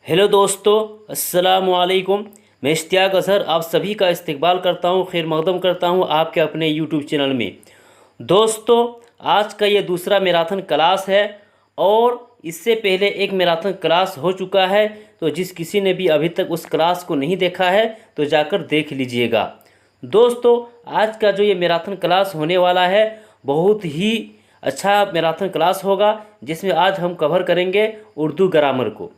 Hello दोस्तों, अस्सलाम वालेकुम। मैं इश्तियाक अज़हर आप सभी का इस्तकबाल करता हूँ, खैर मक़दम करता हूँ आपके अपने यूट्यूब चैनल में। दोस्तों, आज का ये दूसरा मैराथन क्लास है और इससे पहले एक मैराथन क्लास हो चुका है। तो जिस किसी ने भी अभी तक उस क्लास को नहीं देखा है तो जाकर देख लीजिएगा। दोस्तों, आज का जो ये मैराथन क्लास होने वाला है बहुत ही अच्छा मैराथन क्लास होगा, जिसमें आज हम कवर करेंगे उर्दू ग्रामर को।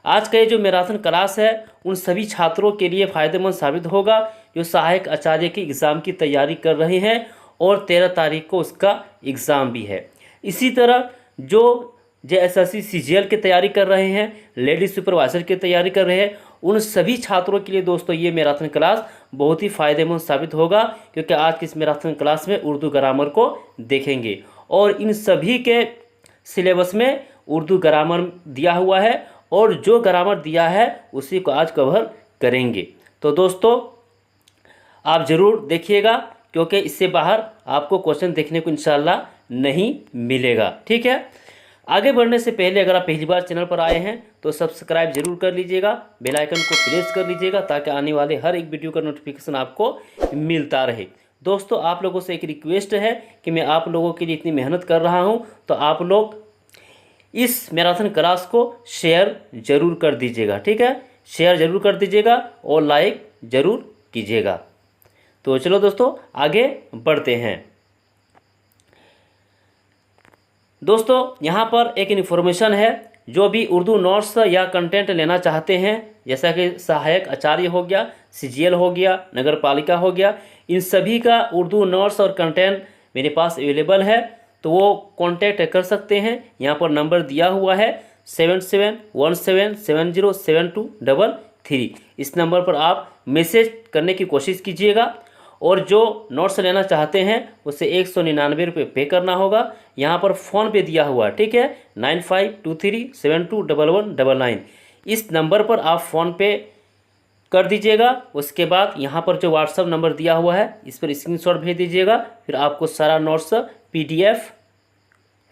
आज का ये जो मैराथन क्लास है उन सभी छात्रों के लिए फ़ायदेमंद साबित होगा जो सहायक आचार्य की एग्ज़ाम की तैयारी कर रहे हैं और 13 तारीख को उसका एग्ज़ाम भी है। इसी तरह जो JSSC CGL की तैयारी कर रहे हैं, लेडीज सुपरवाइज़र की तैयारी कर रहे हैं, उन सभी छात्रों के लिए दोस्तों ये मैराथन क्लास बहुत ही फ़ायदेमंद साबित होगा, क्योंकि आज की इस मैराथन क्लास में उर्दू ग्रामर को देखेंगे और इन सभी के सिलेबस में उर्दू ग्रामर दिया हुआ है और जो ग्रामर दिया है उसी को आज कवर करेंगे। तो दोस्तों, आप ज़रूर देखिएगा, क्योंकि इससे बाहर आपको क्वेश्चन देखने को इंशाल्लाह नहीं मिलेगा। ठीक है, आगे बढ़ने से पहले अगर आप पहली बार चैनल पर आए हैं तो सब्सक्राइब जरूर कर लीजिएगा, बेल आइकन को प्रेस कर लीजिएगा ताकि आने वाले हर एक वीडियो का नोटिफिकेशन आपको मिलता रहे। दोस्तों, आप लोगों से एक रिक्वेस्ट है कि मैं आप लोगों के लिए इतनी मेहनत कर रहा हूँ, तो आप लोग इस मैराथन क्लास को शेयर ज़रूर कर दीजिएगा। ठीक है, शेयर ज़रूर कर दीजिएगा और लाइक ज़रूर कीजिएगा। तो चलो दोस्तों, आगे बढ़ते हैं। दोस्तों, यहाँ पर एक इन्फॉर्मेशन है, जो भी उर्दू नोट्स या कंटेंट लेना चाहते हैं, जैसा कि सहायक आचार्य हो गया, CGL हो गया, नगर पालिका हो गया, इन सभी का उर्दू नोट्स और कंटेंट मेरे पास अवेलेबल है, तो वो कांटेक्ट कर सकते हैं। यहाँ पर नंबर दिया हुआ है 7717707233। इस नंबर पर आप मैसेज करने की कोशिश कीजिएगा और जो नोट्स लेना चाहते हैं उसे 199 रुपये पे करना होगा। यहाँ पर फ़ोन पे दिया हुआ है, ठीक है, 9523721199। इस नंबर पर आप फ़ोन पे कर दीजिएगा। उसके बाद यहाँ पर जो व्हाट्सअप नंबर दिया हुआ है इस पर स्क्रीनशॉट भेज दीजिएगा, फिर आपको सारा नोट्स PDF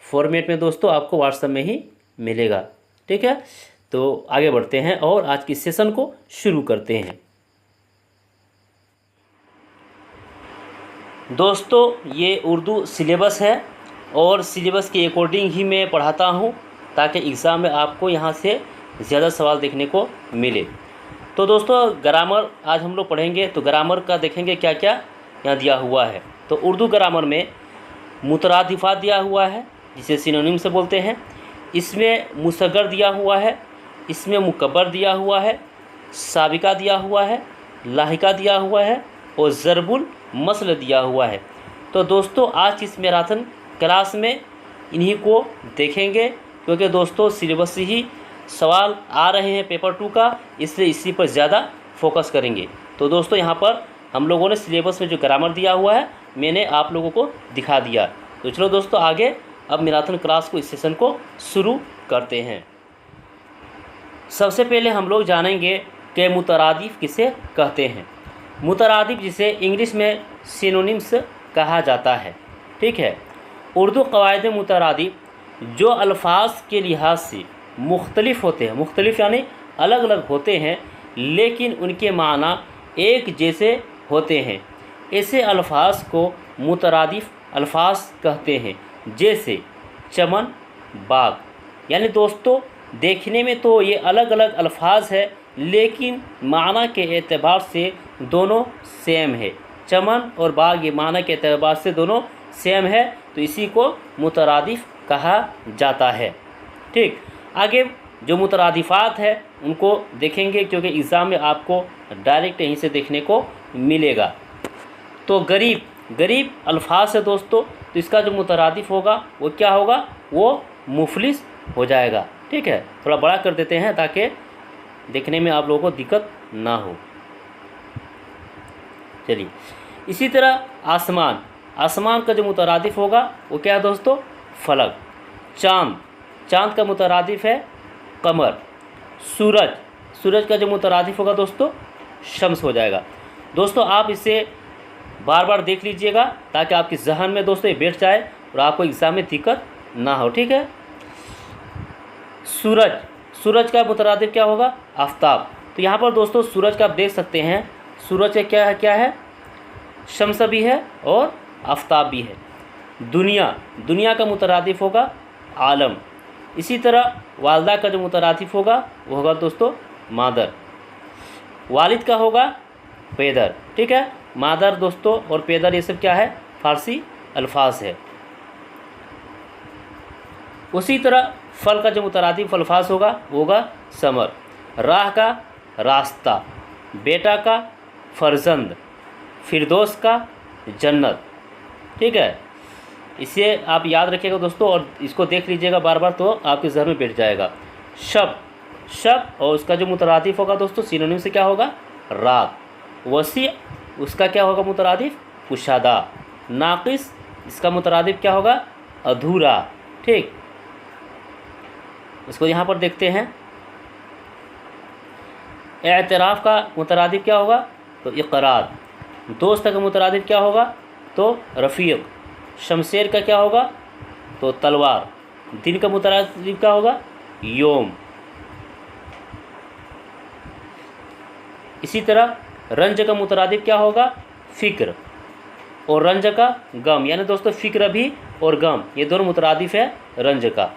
फॉर्मेट में दोस्तों आपको व्हाट्सएप में ही मिलेगा। ठीक है, तो आगे बढ़ते हैं और आज की सेशन को शुरू करते हैं। दोस्तों, ये उर्दू सिलेबस है और सिलेबस के अकॉर्डिंग ही मैं पढ़ाता हूँ, ताकि एग्ज़ाम में आपको यहाँ से ज़्यादा सवाल देखने को मिले। तो दोस्तों, ग्रामर आज हम लोग पढ़ेंगे, तो ग्रामर का देखेंगे क्या क्या यहाँ दिया हुआ है। तो उर्दू ग्रामर में मुतरादिफात दिया हुआ है, जिसे सिनोनिम से बोलते हैं। इसमें मुसग्गर दिया हुआ है, इसमें मुकब्बर दिया हुआ है, साबिका दिया हुआ है, लाहिका दिया हुआ है और ज़रबुल मसल दिया हुआ है। तो दोस्तों, आज इस मैराथन क्लास में इन्हीं को देखेंगे, क्योंकि दोस्तों सिलेबस से ही सवाल आ रहे हैं पेपर 2 का, इसलिए इसी पर ज़्यादा फोकस करेंगे। तो दोस्तों, यहाँ पर हम लोगों ने सिलेबस में जो ग्रामर दिया हुआ है मैंने आप लोगों को दिखा दिया। तो चलो दोस्तों, आगे अब मैराथन क्लास को, इस सेशन को शुरू करते हैं। सबसे पहले हम लोग जानेंगे कि मुतरादिफ किसे कहते हैं। मुतरादिफ जिसे इंग्लिश में सिनोनिम्स कहा जाता है। ठीक है, उर्दू क़वायद मुतरादिफ जो अल्फाज के लिहाज से मुख्तलिफ होते हैं, मुख्तलिफ यानी अलग अलग होते हैं, लेकिन उनके माना एक जैसे होते हैं, ऐसे अल्फाज को मुतरादिफ अल्फाज कहते हैं। जैसे चमन, बाग। यानी दोस्तों, देखने में तो ये अलग अलग अल्फाज है, लेकिन माना के एतबार से दोनों सेम है। चमन और बाग ये माना के एतबार से दोनों सेम है, तो इसी को मुतरादिफ कहा जाता है। ठीक, आगे जो मुतरादिफात है उनको देखेंगे, क्योंकि एग्ज़ाम में आपको डायरेक्ट यहीं से देखने को मिलेगा। तो गरीब, गरीब अल्फाज है दोस्तों, तो इसका जो मुतरादिफ होगा वो क्या होगा, वो मुफलिस हो जाएगा। ठीक है, थोड़ा बड़ा कर देते हैं ताकि देखने में आप लोगों को दिक्कत ना हो। चलिए, इसी तरह आसमान, आसमान का जो मुतरादिफ होगा वो क्या है दोस्तों, फलक। चाँद, चाँद का मुतरादिफ है कमर। सूरज, सूरज का जो मुतरादिफ होगा दोस्तों शम्स हो जाएगा। दोस्तों, आप इसे बार बार देख लीजिएगा ताकि आपके जहन में दोस्तों ये बैठ जाए और आपको एग्ज़ाम में दिक्कत ना हो। ठीक है, सूरज, सूरज का मुतरादिफ क्या होगा? आफ़ताब। तो यहाँ पर दोस्तों सूरज का आप देख सकते हैं, सूरज का क्या है? शम्स भी है और आफ़ताब भी है। दुनिया का मुतरादिफ होगा आलम। इसी तरह वालदा का जो मुतरादिफ होगा वो होगा दोस्तों मादर। वालिद का होगा पेदर। ठीक है, मादर दोस्तों और पेदर ये सब क्या है? फ़ारसी अल्फाज है। उसी तरह फल का जो मुतरादिफ अल्फाज होगा वो होगा समर। राह का रास्ता, बेटा का फर्जंद, फिरदौस का जन्नत। ठीक है, इसे आप याद रखिएगा दोस्तों और इसको देख लीजिएगा बार बार तो आपके ज़हन में बैठ जाएगा। शब और उसका जो मुतरादिफ होगा दोस्तों सिनोनिम से क्या होगा? रात। वसी उसका क्या होगा मुतरादिफ? कुशादा। नाकिस इसका मुतरादिफ क्या होगा? अधूरा। ठीक, इसको यहाँ पर देखते हैं। एतराफ़ का मुतरादिफ क्या होगा? तो इक़रार। दोस्त का मुतरादिफ क्या होगा? तो रफ़ीक़। शमशेर का क्या होगा? तो तलवार। दिन का मुतरादिफ क्या होगा? योम। इसी तरह रंज का मुतरादिफ क्या होगा? फ़िक्र। और रंज का गम, यानी दोस्तों फ़िक्र भी और गम ये दोनों मुतरादिफ है रंज का।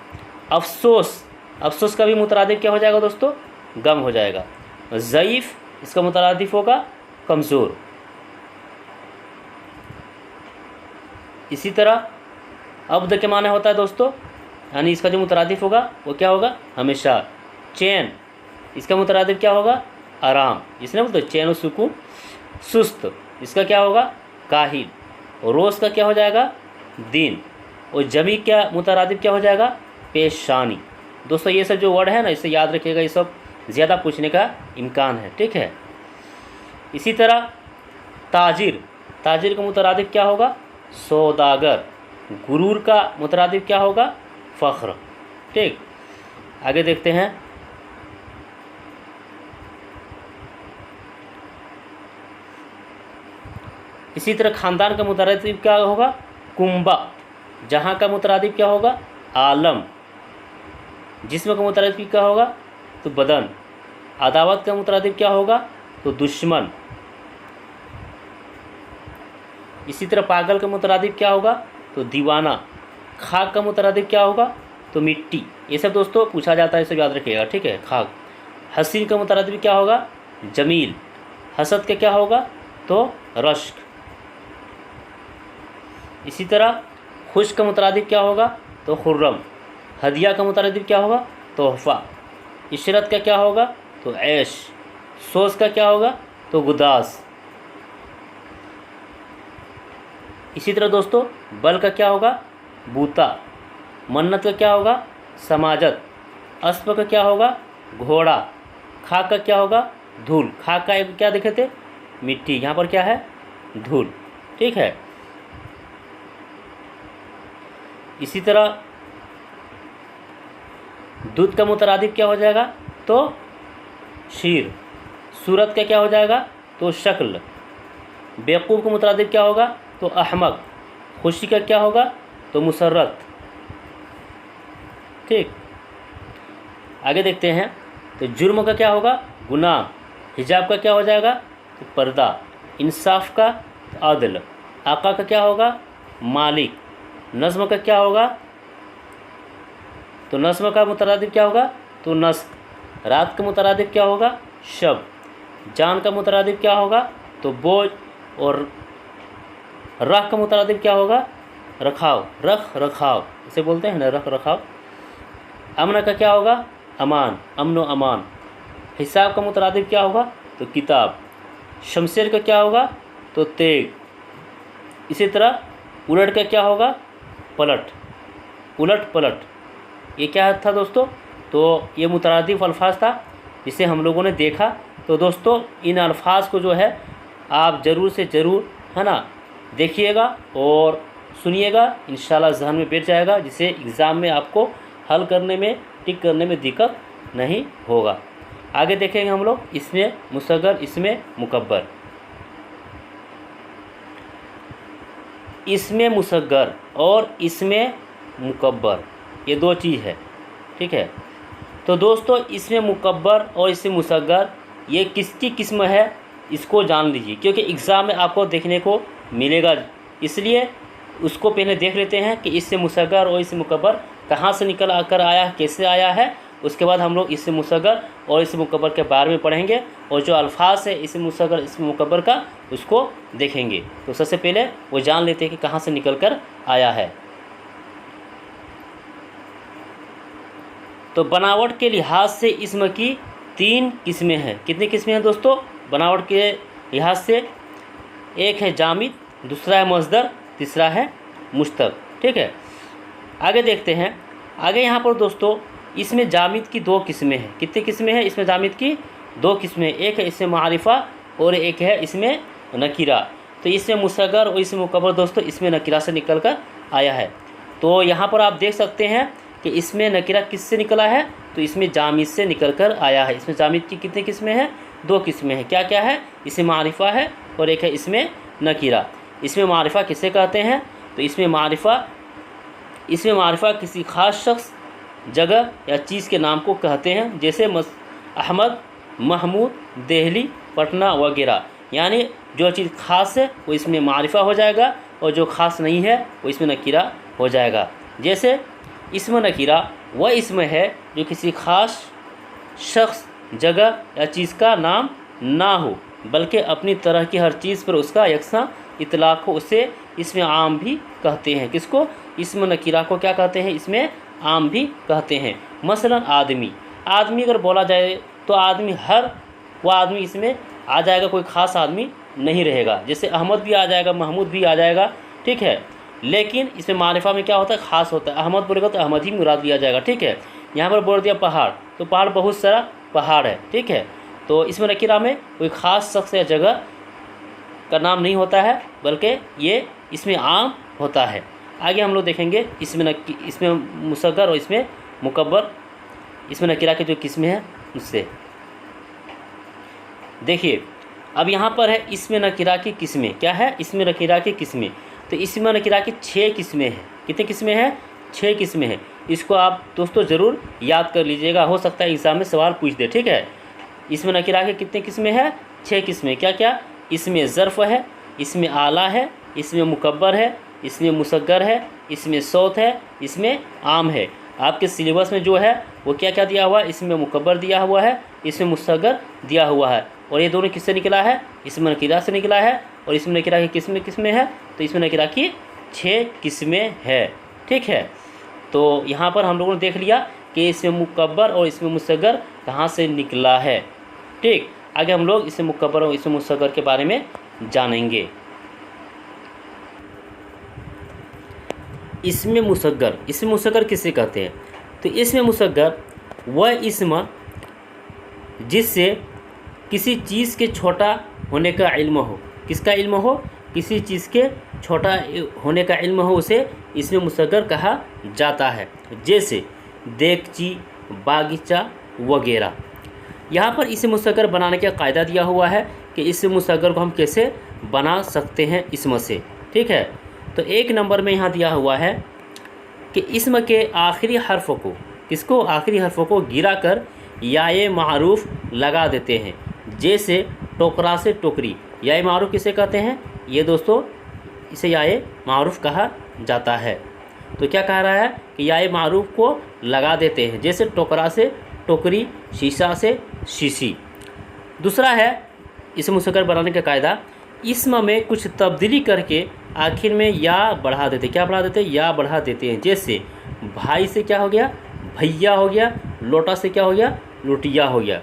अफसोस का भी मुतरादिफ क्या हो जाएगा दोस्तों? गम हो जाएगा। ज़ईफ़ इसका मुतरादिफ होगा कमज़ोर। इसी तरह अब्द के माने होता है दोस्तों, यानी इसका जो मुतरादिफ होगा वो क्या होगा? हमेशा। चैन इसका मुतरादिफ क्या होगा? आराम। इसने बोलते चैन और सुकून। सुस्त इसका क्या होगा? काहिल। और रोज़ का क्या हो जाएगा? दिन। और जमी क्या मुतरादिफ क्या हो जाएगा? पेशानी। दोस्तों ये सब जो वर्ड है ना इसे याद रखिएगा, ये सब ज़्यादा पूछने का इम्कान है। ठीक है, इसी तरह ताजिर का मुतरादिफ क्या होगा? सौदागर। गुरूर का मुतरादिफ क्या होगा? फ़ख्र। ठीक, आगे देखते हैं। इसी तरह ख़ानदान का मुतरादिफ क्या होगा? कुंबा। जहाँ का मुतरादिफ क्या होगा? आलम। जिस्म का मुतरादिफ क्या होगा? तो बदन। अदावत का मुतरादिफ क्या होगा? तो दुश्मन। इसी तरह पागल का मुतरादिफ क्या होगा? तो दीवाना। खाक का मुतरादिफ क्या होगा? तो मिट्टी। ये सब दोस्तों पूछा जाता है, सब याद रखिएगा। ठीक है, खाक। हसीन का मुतरादिफ क्या होगा? जमील। हसद का क्या होगा? तो रश्क। इसी तरह खुश का मुतरादिफ क्या होगा? तो खुर्रम। हदिया का मुतरादिफ क्या होगा? तोहफ़ा। इशरत का क्या होगा? तो ऐश। सोच का क्या होगा? तो गुदास। इसी तरह दोस्तों बल का क्या होगा? बूता। मन्नत का क्या होगा? समाजत। अस्प का क्या होगा? घोड़ा। खाक का क्या होगा? धूल। खाक का क्या देखे थे? मिट्टी। यहाँ पर क्या है? धूल। ठीक है, इसी तरह दूध का मुतरादिफ क्या हो जाएगा? तो शीर। सूरत का क्या हो जाएगा? तो शक्ल। बेवकूफ़ का मुतरादिफ क्या होगा? तो अहमक। खुशी का क्या होगा? तो मुसर्रत। ठीक, आगे देखते हैं। तो जुर्म का क्या होगा? गुनाह। हिजाब का क्या हो जाएगा? तो पर्दा। इंसाफ का अदल। आका का क्या होगा? मालिक। नज़्म का क्या होगा? तो नज़्म का मुतरादिफ क्या होगा? तो नस्क। रात का मुतरादिफ क्या होगा? शब। जान का मुतरादिफ क्या होगा? तो बोझ। और रख का मुतरादिफ क्या होगा? रखाव। रखाव इसे बोलते हैं ना, रखाव। अमन का क्या होगा? अमान। अमन व अमान। हिसाब का मुतरादिफ क्या होगा? तो किताब। शमशेर का क्या होगा? तो तेग। इसी तरह उलट का क्या होगा? पलट। उलट पलट ये क्या था दोस्तों? तो ये मुतरादिफ अल्फाज था जिसे हम लोगों ने देखा। तो दोस्तों इन अल्फाज को जो है आप ज़रूर से ज़रूर है ना देखिएगा और सुनिएगा, इंशाल्लाह ज़हन में बैठ जाएगा, जिससे एग्ज़ाम में आपको हल करने में टिक करने में दिक्कत नहीं होगा। आगे देखेंगे हम लोग इसमें मुसग्गर, इसमें मुकब्बर। इसमें मुसग्गर और इसमें मुकब्बर ये दो चीज़ है। ठीक है, तो दोस्तों इसमें मुकब्बर और इसमें मुसग्गर ये किसकी किस्म है इसको जान लीजिए, क्योंकि एग्ज़ाम में आपको देखने को मिलेगा, इसलिए उसको पहले देख लेते हैं कि इससे मुसग्गर और इससे मुकब्बर कहाँ से निकल आकर आया, कैसे आया है। उसके बाद हम लोग इससे मुसग्गर और इससे मुकब्बर के बारे में पढ़ेंगे और जो अल्फाज है इससे मुसग्गर इससे मुकब्बर का उसको देखेंगे। तो सबसे पहले वो जान लेते हैं कि कहाँ से निकल कर आया है। तो बनावट के लिहाज से इसम की 3 किस्में हैं। कितनी किस्में हैं दोस्तों बनावट के लिहाज से? एक है जामिद, दूसरा है मस्दर, तीसरा है मुश्तक। ठीक है, आगे देखते हैं। आगे यहाँ पर दोस्तों इसमें जामिद की 2 किस्में हैं। कितनी किस्में हैं इसमें जामिद की? 2 किस्में। एक है इसमें मारिफा और एक है इसमें नकीरा। तो इसमें मुसग्गर और इसमें मुकब्बर दोस्तों इसमें नकीरा से निकल कर आया है। तो यहाँ पर आप देख सकते हैं कि इसमें नकीरा किससे निकला है, तो इसमें जामिद से निकल कर आया है। इसमें जामिद की कितनी किस्में हैं? 2 किस्में हैं। क्या क्या है? इसमें मारिफा है और एक है इसमें नकीरा। इसमें मारिफा किसे कहते हैं? तो इसमें मारिफा किसी ख़ास शख्स, जगह या चीज़ के नाम को कहते हैं, जैसे अहमद, महमूद, दिल्ली, पटना वगैरह। यानी जो चीज़ ख़ास है वो इसमें मारिफा हो जाएगा और जो ख़ास नहीं है वो इसमें नकीरा हो जाएगा। जैसे इसम नकीरा वह इसम है जो किसी ख़ास शख्स, जगह या चीज़ का नाम ना हो, बल्कि अपनी तरह की हर चीज़ पर उसका यकसा इतलाक़ हो, उसे इसमें आम भी कहते हैं। किसको? इसम नकीरा को क्या कहते हैं? इसमें आम भी कहते हैं। मसलन आदमी अगर बोला जाए तो वह आदमी इसमें आ जाएगा, कोई ख़ास आदमी नहीं रहेगा। जैसे अहमद भी आ जाएगा, महमूद भी आ जाएगा। ठीक है, लेकिन इसमें मारिफा में क्या होता है? ख़ास होता है। अहमद बोलेगा तो अहमद ही मुराद लिया जाएगा। ठीक है, यहाँ पर बोल दिया पहाड़, तो पहाड़ बहुत सारा पहाड़ है। ठीक है, तो इसमें नकीरा में कोई ख़ास शख्स या जगह का नाम नहीं होता है, बल्कि ये इसमें आम होता है। आगे हम लोग देखेंगे इसमें मुसग्गर और इसमें मुकब्बर, इसमें नकीरा की जो किस्में हैं उससे। देखिए अब यहाँ पर है इसमें नकीरा की किस्में। क्या है? इसमें नकीरा की किस्में। तो इसमें नकीरा की 6 किस्में हैं। कितनी किस्में हैं? 6 किस्में हैं। इसको आप दोस्तों ज़रूर याद कर लीजिएगा, हो सकता है एग्ज़ाम में सवाल पूछ दे। ठीक है, इसमें नकीरा की कितनी किस्में हैं? 6 किस्में। क्या क्या? इसमें ज़र्फ़ है, इसमें आला है, इसमें मुकब्बर है, इसमें मुसग्गर है, इसमें सौत है, इसमें आम है। आपके सिलेबस में जो है वो क्या क्या दिया हुआ है? इसमें मुकब्बर दिया हुआ है, इसमें मुसग्गर दिया हुआ है। और ये दोनों किससे निकला है? इसमें नकीरा से निकला है। और इसमें नकीरा की किस्में है, तो इसमें नकीरा की 6 किस्में है। ठीक है, तो यहाँ पर हम लोगों ने देख लिया कि इसमें मुकब्बर और इसमें मुसग्गर कहाँ से निकला है। ठीक, आगे हम लोग इसमें मुकब्बर और इसमें मुसग्गर के बारे में जानेंगे। इसमें मुसग्गर किसे कहते हैं? तो इसमें मुसग्गर वह इस्म जिससे किसी चीज़ के छोटा होने का इल्म हो। किसका इल्म हो? किसी चीज़ के छोटा होने का इल्म हो, उसे इसमें मुसग्गर कहा जाता है। जैसे देगची, बागीचा वगैरह। यहाँ पर इसे मुसग्गर बनाने का कायदा दिया हुआ है कि इस मुसग्गर को हम कैसे बना सकते हैं इसम से। ठीक है, तो 1 नंबर में यहाँ दिया हुआ है कि इसम के आखिरी हर्फ को, किसको? आखिरी हर्फ को गिरा कर याए मारूफ लगा देते हैं। जैसे टोकरा से टोकरी। याए मारूफ किसे कहते हैं? ये दोस्तों इसे याए मारूफ कहा जाता है। तो क्या कह रहा है कि याए मारूफ को लगा देते हैं, जैसे टोकरा से टोकरी, शीशा से शीशी। दूसरा है इसे मुसग्गर बनाने का कायदा, इसम में कुछ तब्दीली करके आखिर में या बढ़ा देते। क्या बढ़ा देते? या बढ़ा देते हैं। जैसे भाई से क्या हो गया? भैया हो गया। लोटा से क्या हो गया? लोटिया हो गया।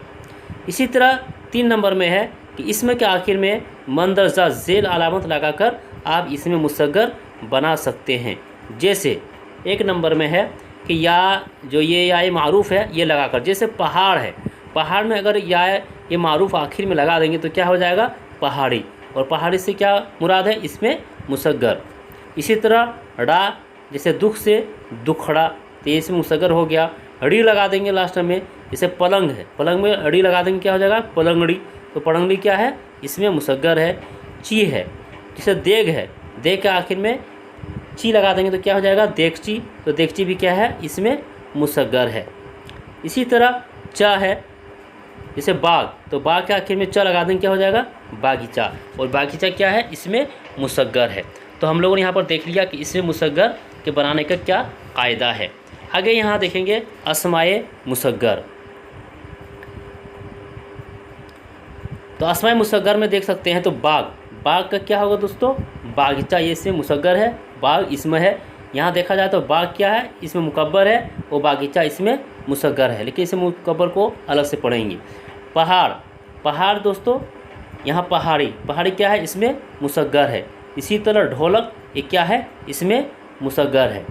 इसी तरह 3 नंबर में है कि इसमें के आखिर में मंदरजा झेल अलामत लगाकर आप इसमें मुसग्गर बना सकते हैं। जैसे 1 नंबर में है कि या जो ये मारूफ है ये लगाकर, जैसे पहाड़ है, पहाड़ में अगर ये मारूफ आखिर में लगा देंगे तो क्या हो जाएगा? पहाड़ी। और पहाड़ी से क्या मुराद है? इसमें मुसग्गर। इसी तरह ड़ा, जैसे दुख से दुखड़ा, तो इसमें मुसग्गर हो गया। ड़ी लगा देंगे लास्ट में, जैसे पलंग है, पलंग में अड़ी लगा देंगे क्या हो जाएगा? पलंगड़ी। तो पलंगड़ी क्या है? इसमें मुसग्गर है। ची है, जैसे देग है, देग के आखिर में ची लगा देंगे तो क्या हो जाएगा? देगची। तो देगची भी क्या है? इसमें मुसग्गर है। इसी तरह च है, जैसे बाग, तो बाग के आखिर में च लगा देंगे, क्या हो जाएगा बागीचा। और बागीचा क्या है, इसमें मुसग्गर है। तो हम लोगों ने यहाँ पर देख लिया कि इसमें मुसग्गर के बनाने का क्या कायदा है। आगे यहाँ देखेंगे अस्माए मुसग्गर। तो अस्माए मुसग्गर में देख सकते हैं, तो बाग, बाग का क्या होगा दोस्तों, बागीचा, ये इसमें मुसग्गर है, बाग इसमें है। यहाँ देखा जाए तो बाग क्या है, इसमें मुकब्बर है, और बागीचा इसमें मुसग्गर है, लेकिन इसमें मुकब्बर को अलग से पढ़ेंगे। पहाड़, पहाड़ दोस्तों यहाँ पहाड़ी, पहाड़ी क्या है, इसमें मुसग्गर है। इसी तरह ढोलक, ये क्या है, इसमें मुसग्गर है।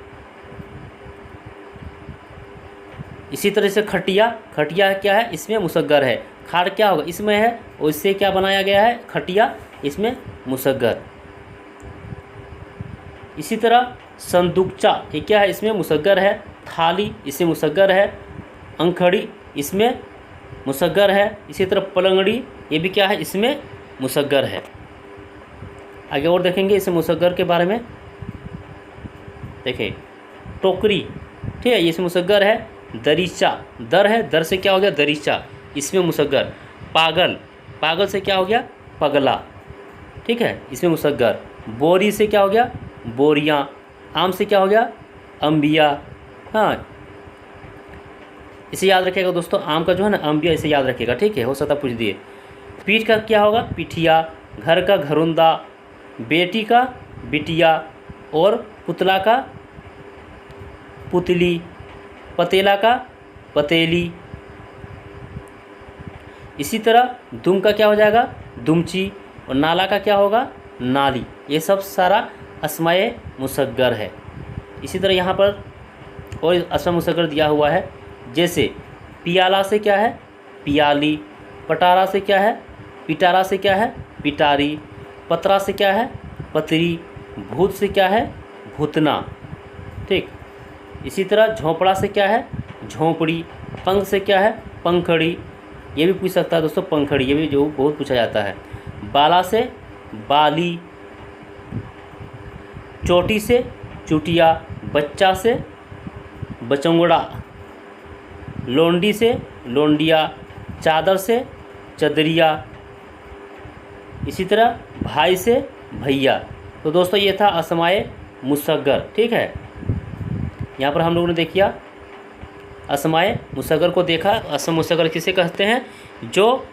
इसी तरह से खटिया, खटिया क्या है, इसमें मुसग्गर है। खाड़ क्या होगा, इसमें है, और इससे क्या बनाया गया है, खटिया, इसमें मुसग्गर। इसी तरह संदूकचा, ये क्या है, इसमें मुसग्गर है। थाली, इसमें मुसग्गर है। अंखड़ी, इसमें मुसग्गर है। इसी तरह पलंगड़ी, ये भी क्या है, इसमें मुसग्गर है। आगे और देखेंगे इस मुसग्गर के बारे में। देखिए टोकरी, ठीक है, ये इसमें मुसग्गर है। दरीचा, दर है, दर से क्या हो गया, दरीचा, इसमें मुसग्गर। पागल, पागल से क्या हो गया, पगला, ठीक है, इसमें मुसग्गर। बोरी से क्या हो गया, बोरियाँ। आम से क्या हो गया, अंबिया। हाँ, इसे याद रखिएगा दोस्तों, आम का जो है ना अंबिया, इसे याद रखिएगा, ठीक है, हो सकता पूछ दिए। पीठ का क्या होगा, पिठिया। घर का घरुंदा। बेटी का बिटिया, और पुतला का पुतली। पतेला का पतेली। इसी तरह दुम का क्या हो जाएगा, दुमची, और नाला का क्या होगा, नाली। ये सब सारा अस्माए मुसग्गर है। इसी तरह यहाँ पर और अस्मा मुसग्गर दिया हुआ है, जैसे पियाला से क्या है, पियाली। पटारा से क्या है, पिटारा से क्या है, पिटारी। पतरा से क्या है, पतरी। भूत से क्या है, भूतना, ठीक। इसी तरह झोंपड़ा से क्या है, झोंपड़ी। पंख से क्या है, पंखड़ी, ये भी पूछ सकता है दोस्तों, पंखड़ी, ये भी जो बहुत पूछा जाता है। बाला से बाली। चोटी से चुटिया। बच्चा से बचंगड़ा। लोंडी से लोंडिया। चादर से चदरिया। इसी तरह भाई से भैया। तो दोस्तों ये था अस्माए मुसग्गर, ठीक है। यहाँ पर हम लोगों ने देखिया अस्माए मुसग्गर को देखा। अस्म मुसग्गर किसे कहते हैं, जो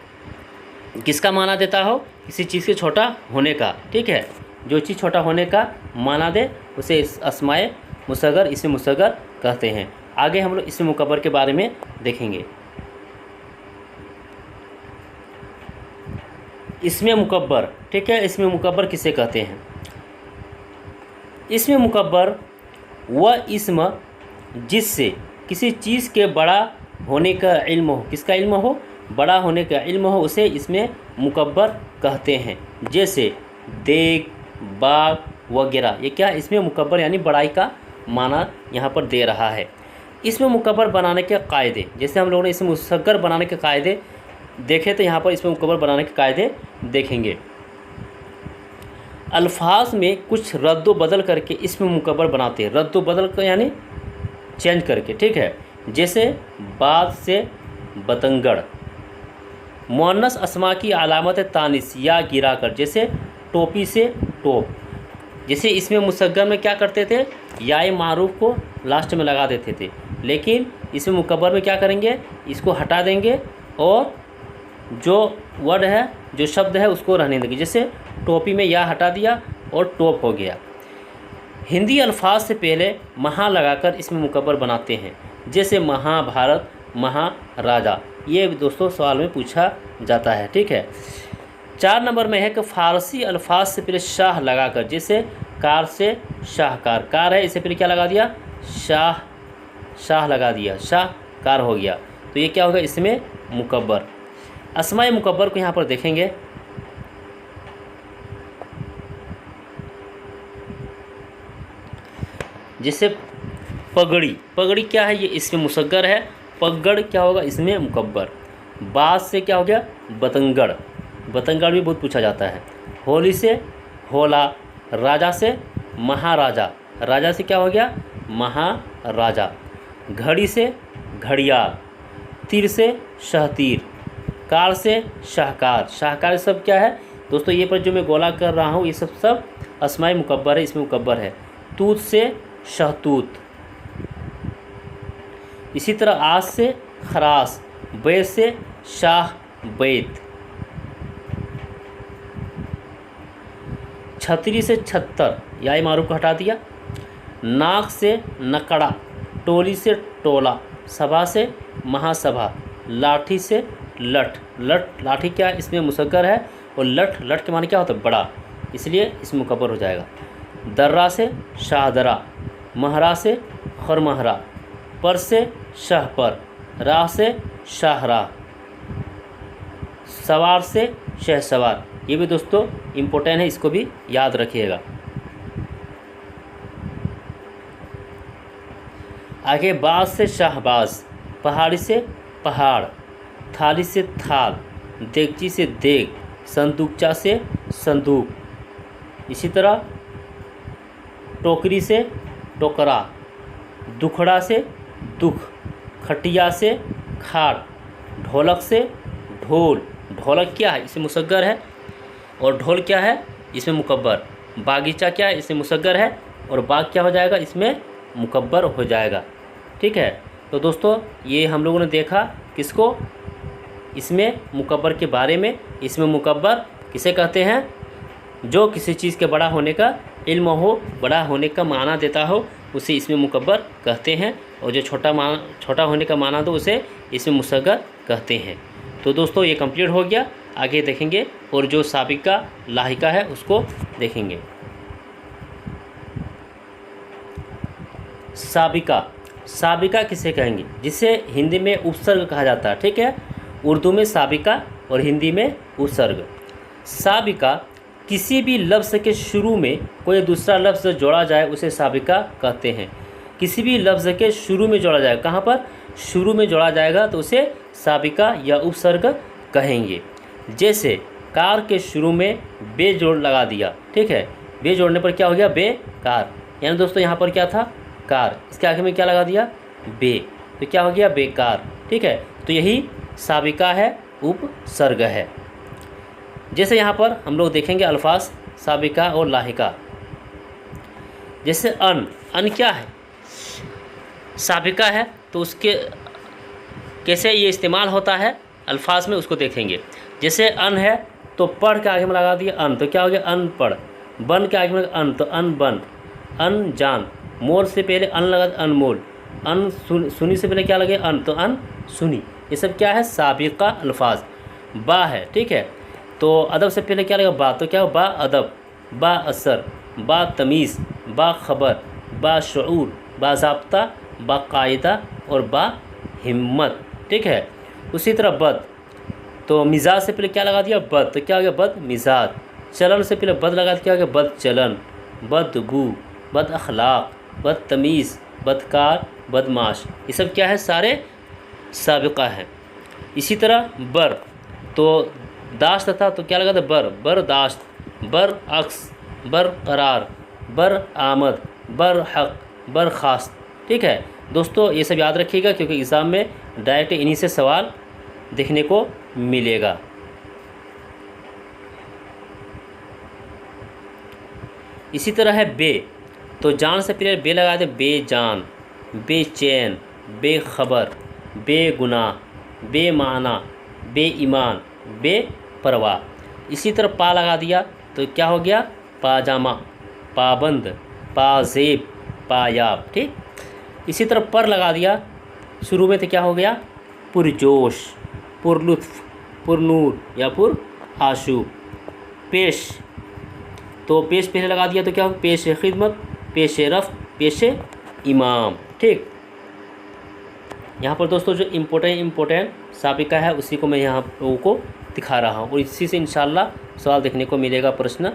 किसका माना देता हो, किसी चीज़ के छोटा होने का, ठीक है, जो चीज़ छोटा होने का माना दे उसे अस्माए मुसग्गर, इसमें मुसग्गर कहते हैं। आगे हम लोग इसमें मुकब्बर के बारे में देखेंगे। इसमें मुकब्बर, ठीक है, इसमें मुकब्बर किसे कहते हैं। इसमें मुकब्बर वह इस्म जिससे किसी चीज़ के बड़ा होने का इल्म हो, किसका इल्म हो, बड़ा होने का इल्म हो, उसे इसमें मुकब्बर कहते हैं। जैसे देग, बाग वगैरह, ये क्या, इसमें मुकब्बर यानी बड़ाई का माना यहाँ पर दे रहा है। इसमें मुकब्बर बनाने के कायदे, जैसे हम लोगों ने इसमें मुसग्गर बनाने के कायदे देखे, तो यहाँ पर इसमें मुकब्बर बनाने के कायदे देखेंगे। अल्फाज में कुछ रद्द बदल करके इसमें मुकब्बर बनाते हैं। रद्द बदल कर यानी चेंज करके, ठीक है। जैसे बाद से बतंगड़। मुअन्नस अस्मा की अलामत तानिस या गिरा कर, जैसे टोपी से टोप। जैसे इसमें मुसग्गर में क्या करते थे, या मारूफ को लास्ट में लगा देते थे, लेकिन इसमें मुकब्बर में क्या करेंगे, इसको हटा देंगे और जो वर्ड है, जो शब्द है, उसको रहने देंगे। जैसे टोपी में या हटा दिया और टोप हो गया। हिंदी अल्फाज से पहले महा लगाकर इसमें मुकब्बर बनाते हैं, जैसे महाभारत, महाराजा। ये दोस्तों सवाल में पूछा जाता है, ठीक है। 4 नंबर में है कि फ़ारसी अल्फाज से पहले शाह लगाकर, जैसे कार से शाहकार। कार है, इससे पहले क्या लगा दिया, शाह, शाह लगा दिया, शाहकार हो गया, तो ये क्या होगा, इसमें मुकब्बर। अस्माए मुकब्बर को यहाँ पर देखेंगे। जैसे पगड़ी, पगड़ी क्या है, ये इसमें मुसग्गर है। पगड़ क्या होगा, इसमें मुकब्बर। बाज से क्या हो गया, बतंगड़, बतंगड़ भी बहुत पूछा जाता है। होली से होला। राजा से महाराजा, राजा से क्या हो गया, महाराजा। घड़ी से घड़ियाल। तीर से शहतीर, कार से शाहकार। शाहकार सब क्या है दोस्तों, ये पर जो मैं गोला कर रहा हूँ ये सब अस्माए मुकब्बर है, इसमें मुकब्बर है। तूत से शहतूत। इसी तरह आज से खरास, बैत से शाह बैत। छतरी से छत्तर, या मारूफ को हटा दिया। नाक से नकड़ा, टोली से टोला, सभा से महासभा, लाठी से लठ। लठ लाठी क्या है, इसमें मुसग्गर है, और लठ लठ के माने क्या होता है, बड़ा, इसलिए इसमें मुकब्बर हो जाएगा। दर्रा से शाहदरा, महरा से खरमहरा, पर से शाहपर, राह से शाहराह, सवार से शहसवार। ये भी दोस्तों इम्पोर्टेंट है, इसको भी याद रखिएगा। आगे बाज से शाहबाज, पहाड़ी से पहाड़, थाली से थाल, देगची से देग, संदूकचा से संदूक। इसी तरह टोकरी से टोकरा, दुखड़ा से दुख, खटिया से खाट, ढोलक से ढोल। ढोलक क्या है, इसमें मुसग्गर है, और ढोल क्या है, इसमें मुकब्बर। बागीचा क्या है, इसमें मुसग्गर है, और बाग क्या हो जाएगा, इसमें मुकब्बर हो जाएगा। ठीक है, तो दोस्तों ये हम लोगों ने देखा किसको, इसमें मुकब्बर के बारे में। इसमें मुकब्बर किसे कहते हैं, जो किसी चीज़ के बड़ा होने का इल्म हो, बड़ा होने का माना देता हो, उसे इसमें मुकब्बर कहते हैं। और जो छोटा होने का माना दो, उसे इसमें मुसग्गर कहते हैं। तो दोस्तों ये कंप्लीट हो गया, आगे देखेंगे और जो साबिका लाहिका है उसको देखेंगे। साबिका किसे कहेंगे, जिसे हिंदी में उपसर्ग कहा जाता है। ठीक है, उर्दू में साबिका और हिंदी में उपसर्ग। साबिका किसी भी लफ्ज़ के शुरू में कोई दूसरा लफ्ज़ जोड़ा जाए उसे साबिका कहते हैं। किसी भी लफ्ज़ के शुरू में जोड़ा जाए, कहाँ पर शुरू में जोड़ा जाएगा तो उसे साबिका या उपसर्ग कहेंगे। जैसे कार के शुरू में बे जोड़ लगा दिया। ठीक है, बे जोड़ने पर क्या हो गया, बेकार। यानी दोस्तों यहाँ पर क्या था, कार, इसके आगे में क्या लगा दिया, बे, तो क्या हो गया, बेकार। ठीक है, तो यही साबिका है, उपसर्ग है। जैसे यहाँ पर हम लोग देखेंगे अल्फाज साबिका और लाहिका। जैसे अन क्या है, साबिका है, तो उसके कैसे ये इस्तेमाल होता है अल्फाज में, उसको देखेंगे। जैसे अन है तो पढ़ के आगे में लगा दिया अन, तो क्या हो गया, अनपढ़। बन के आगे में अन, तो अनबन। अनजान, मोल से पहले अन लगा, अनमोल। अन सुनी से पहले क्या लगे, अन, तो अन सुनी। ये सब क्या है, साबिका अल्फाज। बा है, ठीक है, तो अदब से पहले क्या लगा, बा, तो क्या हो, बा अदब, बा असर, बा तमीज़, बा खबर, बा शऊर, बा ज़ाब्ता, बा कायदा और बा हिम्मत। ठीक है, उसी तरह बद, तो मिजाज से पहले क्या लगा दिया, बद, तो क्या हो गया, बद मिजाज। चलन से पहले बद लगा, क्या हो गया, बद चलन, बदबू, बद अखलाक, बदतमीज़, बदकार, बदमाश। ये सब क्या है, सारे साबिका हैं। इसी तरह बर, तो दाश्त था, तो क्या लगा था, बर, बर्दाश्त, बर अक्स, बर करार, बर आमद, बर हक, बर खास्त। ठीक है दोस्तों, ये सब याद रखिएगा क्योंकि एग्ज़ाम में डायरेक्ट इन्हीं से सवाल देखने को मिलेगा। इसी तरह है बे, तो जान से पहले बे लगा दे, बेजान, बेचैन, बेखबर, बेगुनाह, बेमाना, बेईमान, बेपरवाह। इसी तरह पा लगा दिया, तो क्या हो गया, पाजामा, पाबंद, पाजेब, पायाब। ठीक, इसी तरह पर लगा दिया शुरू में, तो क्या हो गया, पुरजोश, पुरलुत्फ, पुरनूर या पुर आशू। पेश, तो पेश पहले लगा दिया, तो क्या हो, पेश खिदमत, पेश रफ़, पेश इमाम। ठीक, यहाँ पर दोस्तों जो इम्पोर्टेंट साबिका है उसी को मैं यहाँ लोगों को दिखा रहा हूँ, और इसी से इंशाल्लाह सवाल देखने को मिलेगा, प्रश्न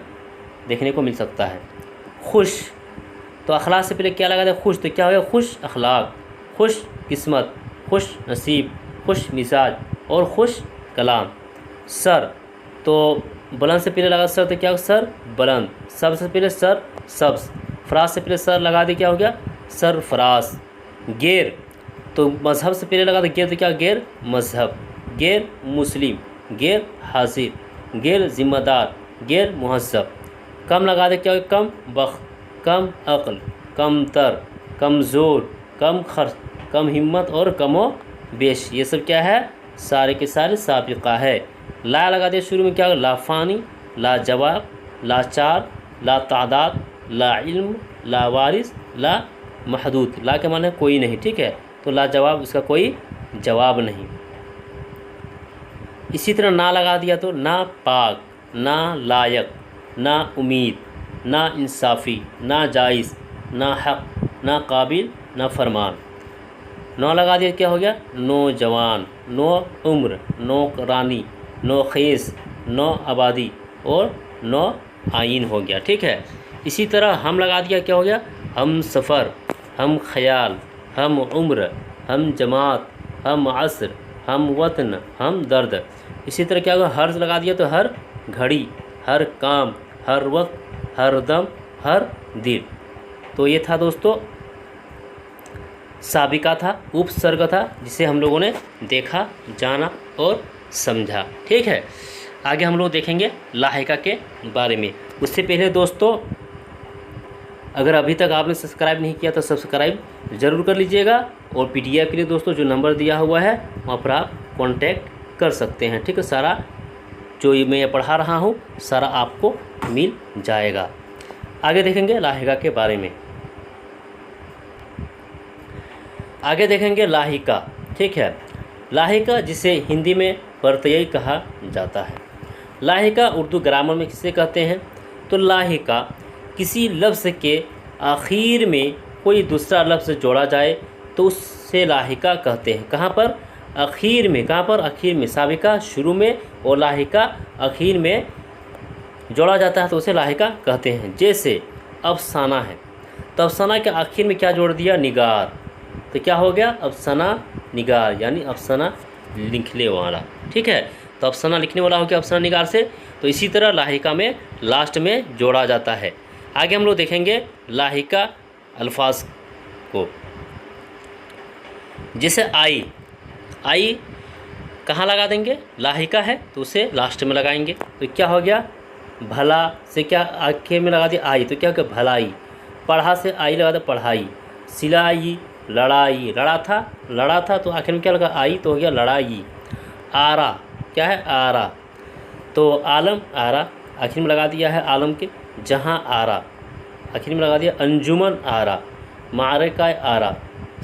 देखने को मिल सकता है। खुश, तो अखलाक से पहले क्या लगा था, खुश, तो क्या हो गया, खुश अखलाक, खुश किस्मत, खुश नसीब, खुश मिजाज और खुश कलाम। सर, तो बुलंद से पहले लगा सर, तो क्या हो, सर बुलंद। सब से पहले सर सब्ज़, फराज से पहले सर लगा दे, क्या हो गया, सर फराज। गेर, तो मज़हब से पहले लगा था गैर, तो क्या गैर मज़हब, गैर मुस्लिम, गैर हाजिर, गैर ज़िम्मेदार, गैर मुहज़्ज़ब। कम लगा दे क्या, कम बख्त, कम अक्ल, कम तर, कमज़ोर, कम खर्च, कम हिम्मत और कमो बेश। ये सब क्या है, सारे के सारे साबिक़ा है। ला लगा दे शुरू में क्या, ला फ़ानी, ला जवाब, ला चार, ला तादाद, ला इल्म, ला वारिस, ला महदूद। ला के माने कोई नहीं, ठीक है, तो ला जवाब, उसका कोई जवाब नहीं। इसी तरह ना लगा दिया तो ना पाक, ना लायक, ना उम्मीद, ना इंसाफ़ी, ना जायज़, ना हक़, ना काबिल, ना फरमान। नौ लगा दिया क्या हो गया, नौजवान, नो उम्र, नो रानी, नो खेस, नो आबादी और नो आइन हो गया, ठीक है। इसी तरह हम लगा दिया क्या हो गया, हम सफ़र, हम ख़याल, हम उम्र, हम जमात, हम असर, हम वतन, हम दर्द। इसी तरह क्या होगा, हर लगा दिया तो हर घड़ी, हर काम, हर वक्त, हर दम, हर दिल। तो ये था दोस्तों साबिका था, उपसर्ग था, जिसे हम लोगों ने देखा, जाना और समझा, ठीक है। आगे हम लोग देखेंगे लाहिका के बारे में। उससे पहले दोस्तों, अगर अभी तक आपने सब्सक्राइब नहीं किया तो सब्सक्राइब ज़रूर कर लीजिएगा, और पीडीएफ के लिए दोस्तों जो नंबर दिया हुआ है वहाँ पर आप कांटेक्ट कर सकते हैं, ठीक है। सारा जो ये मैं पढ़ा रहा हूँ सारा आपको मिल जाएगा। आगे देखेंगे लाहिका के बारे में। आगे देखेंगे लाहिका, ठीक है। लाहिका जिसे हिंदी में प्रत्यय कहा जाता है। लाहिका उर्दू ग्रामर में किसे कहते हैं, तो लाहिका किसी लफ्ज़ के आखिर में कोई दूसरा लफ्ज़ जोड़ा जाए तो उससे लाहिका कहते हैं। कहाँ पर, आखिर में, कहाँ पर, आखिर में। साबिका शुरू में और लाहिका आखिर में जोड़ा जाता है तो उसे लाहिका कहते हैं। जैसे अफसाना है, तो अफसाना के आखिर में क्या जोड़ दिया, निगार, तो क्या हो गया, अफसाना निगार, यानी अफसाना लिखने वाला, ठीक है। तो अफसाना लिखने वाला हो गया अफसाना निगार से। तो इसी तरह लाहिका में लास्ट में जोड़ा जाता है। आगे हम लोग देखेंगे लाहिका अल्फाज को। जैसे आई, आई कहाँ लगा देंगे, लाहिका है तो उसे लास्ट में लगाएंगे, तो क्या हो गया, भला से क्या आखिर में लगा दिया आई, तो क्या हो गया, भलाई। पढ़ा से आई लगा दिया, पढ़ाई। सिलाई, लड़ाई, लड़ा था तो आखिर में क्या लगा, आई, तो हो गया लड़ाई। आरा क्या है, आरा, तो आलम, आरा आखिर में लगा दिया है आलम के। जहाँ आरा आखिर में लगा दिया, अंजुमन आरा, मारका आरा,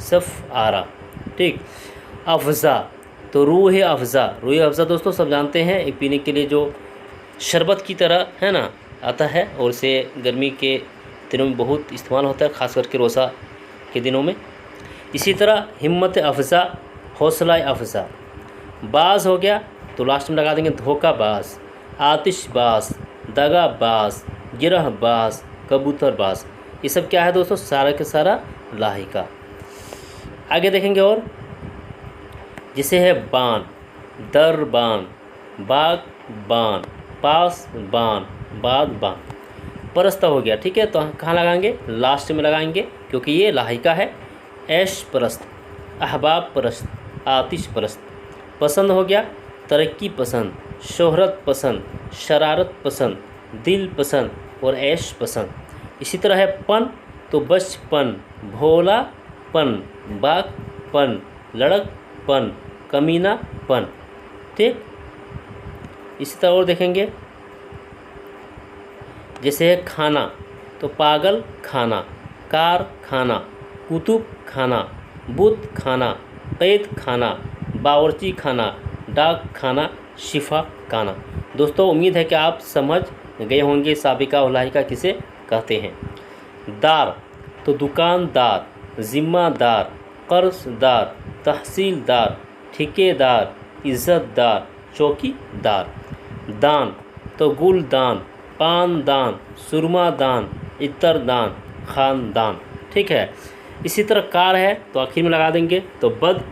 सफ़ आरा, ठीक। अफ़ज़ा, तो रूह अफ़ज़ा, रूह अफ़ज़ा दोस्तों सब जानते हैं, एक पीने के लिए जो शरबत की तरह है ना आता है, और इसे गर्मी के दिनों में बहुत इस्तेमाल होता है, ख़ास करके रोज़ा के दिनों में। इसी तरह हिम्मत अफ़ज़ा, हौसला अफ़ज़ा। बाज़ हो गया तो लास्ट में लगा देंगे धोखाबाज, आतिशबाज, दगाबाज, गिरहबाज, कबूतरबाज। ये सब क्या है दोस्तों, सारा के सारा लाहिका। आगे देखेंगे और जिसे है बान, दरबान, बागबान, पासबान, बागबान। परस्त हो गया, ठीक है, तो कहाँ लगाएंगे, लास्ट में लगाएंगे क्योंकि ये लाहिका है। ऐश परस्त, अहबाब परस्त, आतिश परस्त। पसंद हो गया, तरक्की पसंद, शोहरत पसंद, शरारत पसंद, दिल पसंद और ऐश पसंद। इसी तरह है पन, तो बचपन, भोलापन, बागपन, लड़कपन, कमीनापन, ठीक। इसी तरह और देखेंगे, जैसे है खाना, तो पागल खाना, कार खाना, कुतुब खाना, बुत खाना, कैद खाना, बावर्ची खाना, डाक खाना, शिफा खाना। दोस्तों उम्मीद है कि आप समझ गए होंगे साबिका और लाहिका किसे कहते हैं। दार, तो दुकानदार, ज़िम्मेदार, कर्जदार, तहसीलदार, ठेकेदार, इज़्ज़तदार, चौकीदार। दान, तो गुलदान, पानदान, सुरमादान, इत्तरदान, ख़ानदान, ठीक है। इसी तरह कार है तो आखिर में लगा देंगे तो बद,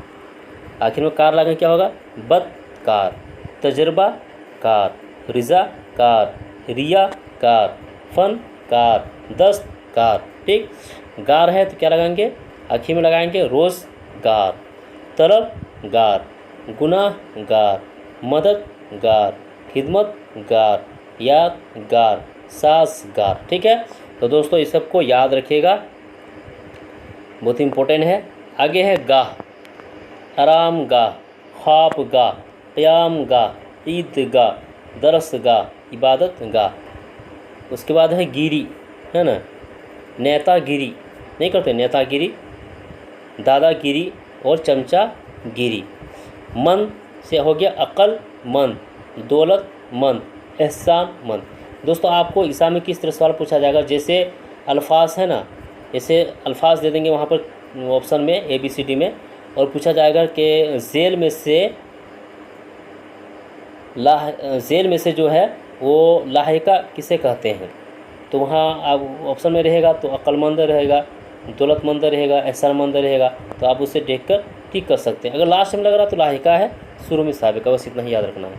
आखिर में कार लगाएंगे क्या होगा, बदकार, तजर्बा कार, रिज़ा कार, रिया कार, फ़न कार, दस्त कार, ठीक। गार है तो क्या लगाएंगे, आखिर में लगाएंगे रोज़गार, तलबगार, गुनाहगार, मददगार, खिदमतगार, यादगार, साजगार। ठीक है, तो दोस्तों इस सबको याद रखिएगा, बहुत इम्पोर्टेंट है। आगे है गाह, आराम गाह, ख्वाब गाह, क़याम गाह, ईदगाह, दरसगाह, इबादत गाह। उसके बाद है गिरी, है ना, नेतागिरी नहीं करते, नेतागिरी, दादागिरी और चमचागिरी। मन से हो गया अक्लमंद, दौलतमंद, एहसानमंद। दोस्तों आपको एग्ज़ाम में किस तरह सवाल पूछा जाएगा, जैसे अल्फाज है ना, जैसे अल्फाज दे देंगे वहाँ पर ऑप्शन में ABCD में, और पूछा जाएगा कि जेल में से जो है वो लाहिका किसे कहते हैं, तो वहाँ आप ऑप्शन में रहेगा तो अक्लमंद रहेगा, दौलतमंद रहेगा, एहसानमंद रहेगा, तो आप उसे देखकर ठीक कर सकते हैं। अगर लास्ट में लग रहा तो लाहिका है, शुरू में साबिका, बस इतना ही याद रखना है।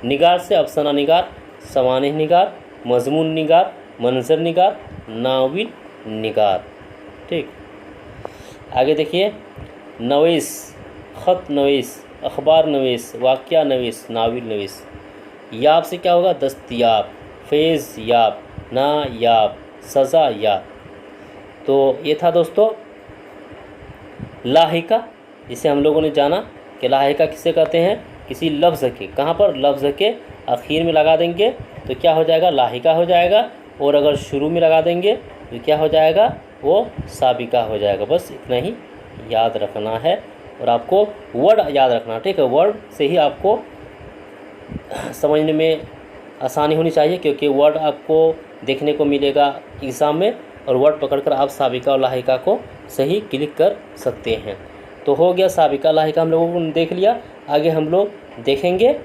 निगार से अफसाना निगार, सवानिह निगार, मजमून निगार, मंजर निगार, नाविल निगार। ठीक, आगे देखिए, नवीस, ख़त नवीस, अखबार नवीस, वाक़या नवीस, नाविल नवीस। याब से क्या होगा, दस्तयाब, फैज़ याब, नायाब, सज़ा याब। तो ये था दोस्तों लाहिका, जिसे हम लोगों ने जाना कि लाहिका किसे कहते हैं, किसी लफ्ज़ के, कहाँ पर, लफ्ज़ के आखिर में लगा देंगे तो क्या हो जाएगा, लाहिका हो जाएगा, और अगर शुरू में लगा देंगे तो क्या हो जाएगा, वो साबिका हो जाएगा। बस इतना ही याद रखना है, और आपको वर्ड याद रखना, ठीक है, वर्ड से ही आपको समझने में आसानी होनी चाहिए, क्योंकि वर्ड आपको देखने को मिलेगा एग्ज़ाम में, और वर्ड पकड़कर आप साबिका और लाहिका को सही क्लिक कर सकते हैं। तो हो गया साबिका लाहिका हम लोगों ने देख लिया। आगे हम लोग देखेंगे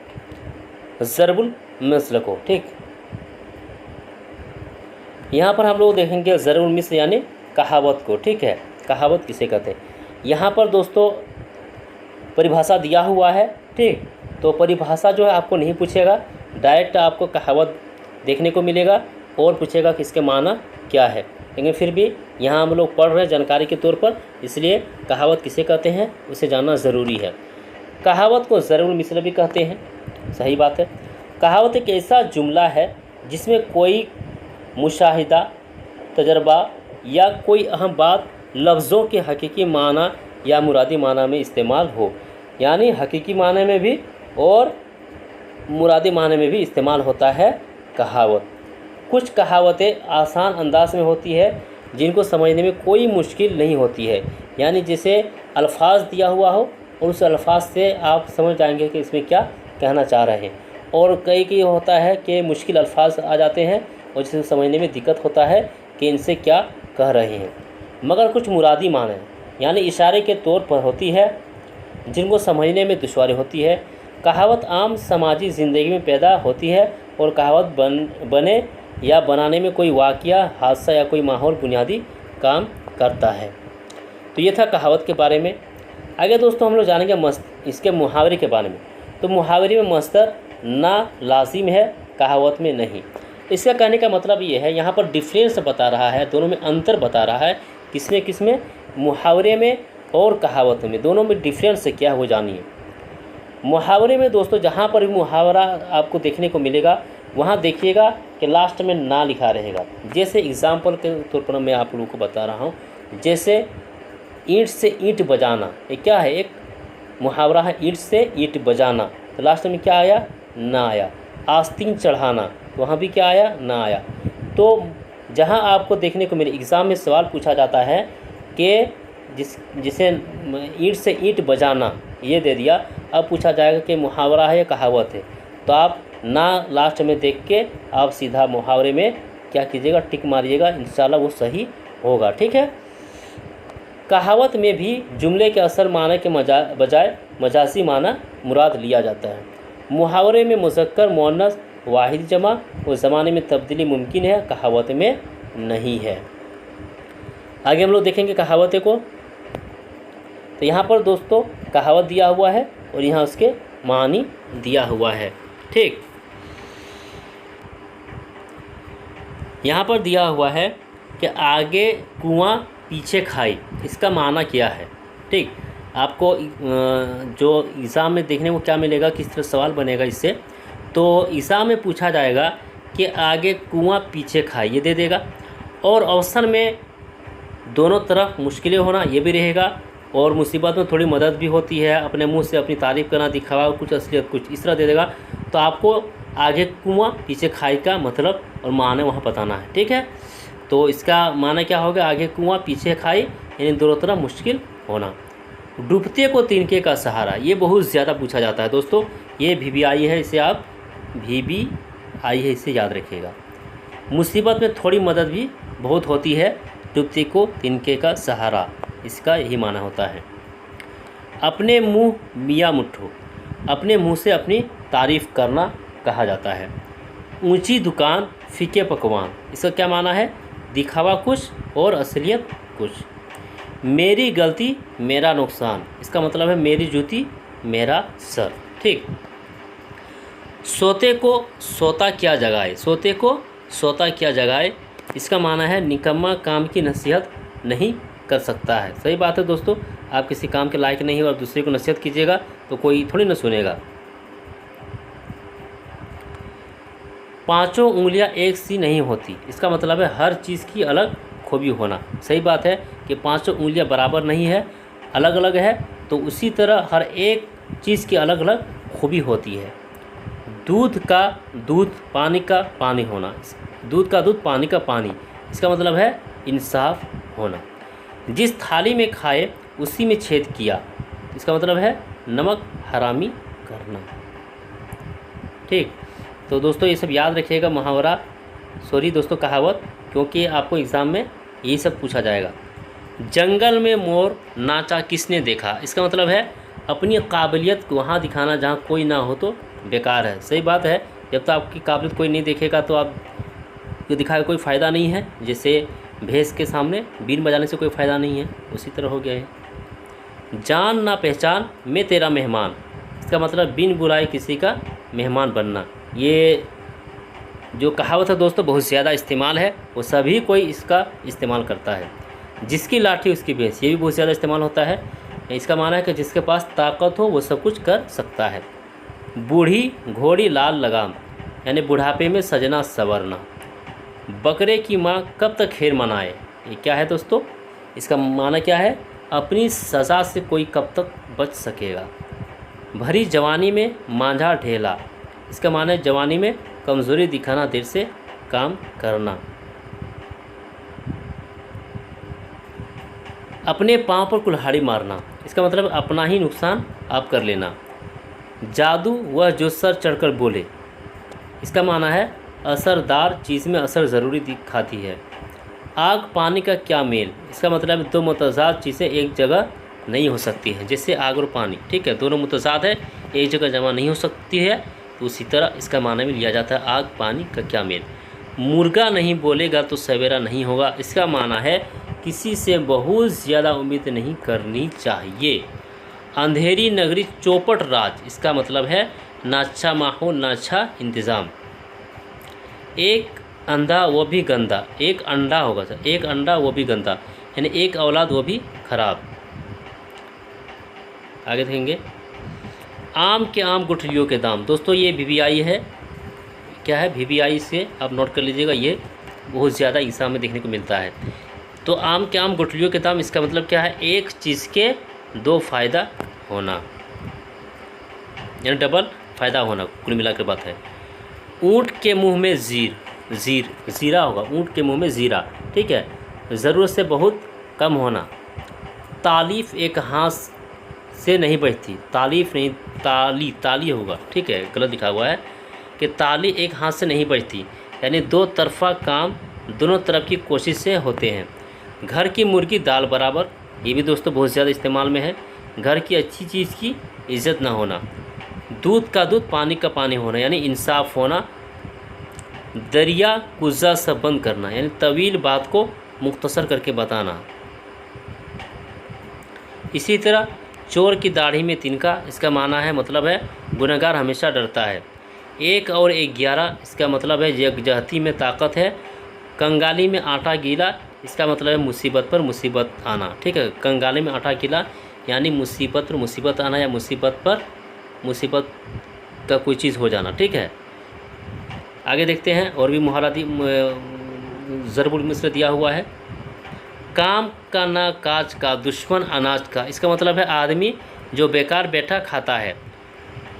ज़रबुल मिस्ल को। ठीक, यहाँ पर हम लोग देखेंगे ज़रबुल मिस्ल यानी कहावत को। ठीक है, कहावत किसे कहते हैं, यहाँ पर दोस्तों परिभाषा दिया हुआ है। ठीक, तो परिभाषा जो है आपको नहीं पूछेगा, डायरेक्ट आपको कहावत देखने को मिलेगा और पूछेगा कि इसके माना क्या है, लेकिन फिर भी यहाँ हम लोग पढ़ रहे हैं जानकारी के तौर पर, इसलिए कहावत किसे कहते हैं उसे जानना ज़रूरी है। कहावत को ज़रबुल मिस्ल भी कहते हैं, सही बात है। कहावत एक ऐसा जुमला है जिसमें कोई मुशाहिदा, तजर्बा या कोई अहम बात लफ्ज़ों के हकीकी माना या मुरादी माना में इस्तेमाल हो, यानी हकीकी माने में भी और मुरादी माने में भी इस्तेमाल होता है कहावत। कुछ कहावतें आसान अंदाज में होती है जिनको समझने में कोई मुश्किल नहीं होती है, यानी जैसे अल्फाज दिया हुआ हो और उस अल्फाज से आप समझ जाएंगे कि इसमें क्या कहना चाह रहे हैं। और कई होता है कि मुश्किल अल्फाज आ जाते हैं और जिसे समझने में दिक्कत होता है कि इनसे क्या कह रहे हैं। मगर कुछ मुरादी माने यानी इशारे के तौर पर होती है जिनको समझने में दुश्वारी होती है। कहावत आम समाजी ज़िंदगी में पैदा होती है और कहावत बने या बनाने में कोई वाक़या, हादसा या कोई माहौल बुनियादी काम करता है। तो ये था कहावत के बारे में। आगे दोस्तों हम लोग जानेंगे इसके मुहावरे के बारे में। तो मुहावरे में मस्दर ना लाजिम है, कहावत में नहीं। इसका कहने का मतलब ये है, यहाँ पर डिफरेंस बता रहा है, दोनों में अंतर बता रहा है। किसमें मुहावरे में और कहावत में, दोनों में डिफरेंस क्या है वो जानिए। मुहावरे में दोस्तों जहाँ पर भी मुहावरा आपको देखने को मिलेगा वहाँ देखिएगा कि लास्ट में ना लिखा रहेगा। जैसे एग्ज़ाम्पल के तौर पर मैं आप लोगों को बता रहा हूँ, जैसे ईंट से ईंट बजाना, ये क्या है, एक मुहावरा है, ईंट से ईंट बजाना, तो लास्ट में क्या आया, ना आया। आस्तीन चढ़ाना, तो वहाँ भी क्या आया, ना आया। तो जहाँ आपको देखने को मिले एग्ज़ाम में सवाल पूछा जाता है कि जिसे ईंट से ईंट बजाना ये दे दिया, अब पूछा जाएगा कि मुहावरा है या कहावत है, तो आप ना लास्ट में देख के आप सीधा मुहावरे में क्या कीजिएगा, टिक मारिएगा, इंशाल्लाह वो सही होगा। ठीक है। कहावत में भी जुमले के असल माने के बजाय मजाजी माना मुराद लिया जाता है। मुहावरे में मुज़क्कर मुअन्नस वाहिद जमा और ज़माने में तब्दीली मुमकिन है, कहावत में नहीं है। आगे हम लोग देखेंगे कहावतें को। तो यहाँ पर दोस्तों कहावत दिया हुआ है और यहाँ उसके मानी दिया हुआ है। ठीक, यहाँ पर दिया हुआ है कि आगे कुआं पीछे खाई, इसका माना क्या है। ठीक, आपको जो एग्ज़ाम में देखने को क्या मिलेगा, किस तरह सवाल बनेगा इससे, तो एग्ज़ाम में पूछा जाएगा कि आगे कुआं पीछे खाई, ये दे देगा। और ऑप्शन में दोनों तरफ मुश्किलें होना ये भी रहेगा, और मुसीबत में थोड़ी मदद भी होती है, अपने मुंह से अपनी तारीफ़ करना, दिखावा कुछ असलियत कुछ, इस तरह दे देगा। तो आपको आगे कुआं पीछे खाई का मतलब और माने वहाँ बताना है, ठीक है। तो इसका माना क्या होगा, आगे कुआं पीछे खाई, यानी दोनों तरफ मुश्किल होना। डूबते को तिनके का सहारा, ये बहुत ज़्यादा पूछा जाता है दोस्तों। ये VBI है, इसे आप VBI है, इसे याद रखिएगा। मुसीबत में थोड़ी मदद भी बहुत होती है, डूबते को तिनके का सहारा, इसका यही माना होता है। अपने मुंह मियाँ मुट्ठू, अपने मुंह से अपनी तारीफ़ करना कहा जाता है। ऊंची दुकान फीके पकवान, इसका क्या माना है, दिखावा कुछ और असलियत कुछ। मेरी गलती मेरा नुकसान, इसका मतलब है मेरी जूती मेरा सर, ठीक। सोते को सोता क्या जगाए, सोते को सोता क्या जगाए, इसका माना है निकम्मा काम की नसीहत नहीं कर सकता है। सही बात है दोस्तों, आप किसी काम के लायक नहीं हो और दूसरे को नसीहत कीजिएगा तो कोई थोड़ी ना सुनेगा। पांचों उंगलियां एक सी नहीं होती, इसका मतलब है हर चीज़ की अलग खूबी होना। सही बात है कि पांचों उंगलियां बराबर नहीं है, अलग अलग है, तो उसी तरह हर एक चीज़ की अलग अलग खूबी होती है। दूध का दूध पानी का पानी होना, दूध का दूध पानी का पानी, इसका मतलब है इंसाफ होना। जिस थाली में खाए उसी में छेद किया, इसका मतलब है नमक हरामी करना, ठीक। तो दोस्तों ये सब याद रखिएगा, मुहावरा, सॉरी दोस्तों कहावत, क्योंकि आपको एग्ज़ाम में यही सब पूछा जाएगा। जंगल में मोर नाचा किसने देखा, इसका मतलब है अपनी काबिलियत को वहाँ दिखाना जहाँ कोई ना हो तो बेकार है। सही बात है, जब तक आपकी काबिलियत कोई नहीं देखेगा तो आप दिखाए कोई फ़ायदा नहीं है। जैसे भैंस के सामने बीन बजाने से कोई फ़ायदा नहीं है, उसी तरह हो गया है। जान ना पहचान मैं तेरा मेहमान, इसका मतलब बिन बुलाए किसी का मेहमान बनना। ये जो कहावत है दोस्तों बहुत ज़्यादा इस्तेमाल है, वो सभी कोई इसका इस्तेमाल करता है। जिसकी लाठी उसकी भैंस, ये भी बहुत ज़्यादा इस्तेमाल होता है। इसका माना है कि जिसके पास ताकत हो वो सब कुछ कर सकता है। बूढ़ी घोड़ी लाल लगाम, यानी बुढ़ापे में सजना संवरना। बकरे की माँ कब तक खैर मनाए, ये क्या है दोस्तों, इसका माना क्या है, अपनी सज़ा से कोई कब तक बच सकेगा। भरी जवानी में मांझा ढेला, इसका माना है जवानी में कमज़ोरी दिखाना, देर से काम करना। अपने पाँव पर कुल्हाड़ी मारना, इसका मतलब अपना ही नुकसान आप कर लेना। जादू वह जो सर चढ़कर बोले, इसका माना है असरदार चीज़ में असर ज़रूरी दिखाती है। आग पानी का क्या मेल, इसका मतलब दो मुतज़ाद चीज़ें एक जगह नहीं हो सकती हैं, जैसे आग और पानी, ठीक है, दोनों मुतज़ाद है, एक जगह जमा नहीं हो सकती है, तो उसी तरह इसका माना भी लिया जाता है आग पानी का क्या मेल। मुर्गा नहीं बोलेगा तो सवेरा नहीं होगा, इसका माना है किसी से बहुत ज़्यादा उम्मीद नहीं करनी चाहिए। अंधेरी नगरी चौपट राज, इसका मतलब है ना अच्छा माहौल ना अच्छा इंतज़ाम। एक अंधा वो भी गंदा, एक अंडा होगा सर, एक अंडा वो भी गंदा, यानी एक औलाद वो भी खराब। आगे देखेंगे, आम के आम गुठलियों के दाम, दोस्तों ये VBI है, क्या है VBI से आप नोट कर लीजिएगा, ये बहुत ज़्यादा एग्जाम में देखने को मिलता है। तो आम के आम गुठलियों के दाम, इसका मतलब क्या है, एक चीज़ के दो फ़ायदा होना, यानी डबल फ़ायदा होना, कुल मिलाकर बात है। ऊँट के मुंह में ज़ीरा होगा, ऊँट के मुंह में ज़ीरा, ठीक है, ज़रूरत से बहुत कम होना। तालीफ़ एक हाथ से नहीं बजती, तालीफ़ नहीं, ताली होगा, ठीक है, गलत लिखा हुआ है कि ताली एक हाथ से नहीं बजती, यानी दो तरफा काम दोनों तरफ की कोशिश से होते हैं। घर की मुर्गी दाल बराबर, ये भी दोस्तों बहुत ज़्यादा इस्तेमाल में है। घर की अच्छी चीज़ की इज़्ज़त ना होना। दूध का दूध पानी का पानी होना, यानी इंसाफ होना। दरिया कुज़ा सब बंद करना, यानी तवील बात को मुख्तसर करके बताना। इसी तरह चोर की दाढ़ी में तिनका, इसका माना है मतलब है गुनहगार हमेशा डरता है। 1 और 11, इसका मतलब है यकजहती में ताकत है। कंगाली में आटा गीला, इसका मतलब है मुसीबत पर मुसीबत आना, ठीक है, कंगाली में आटा गीला यानी मुसीबत पर मुसीबत आना या मुसीबत पर मुसीबत का कोई चीज़ हो जाना। ठीक है, आगे देखते हैं और भी मुहावरा ज़रबुल मिस्र दिया हुआ है। काम का ना काज का, दुश्मन अनाज का। इसका मतलब है आदमी जो बेकार बैठा खाता है।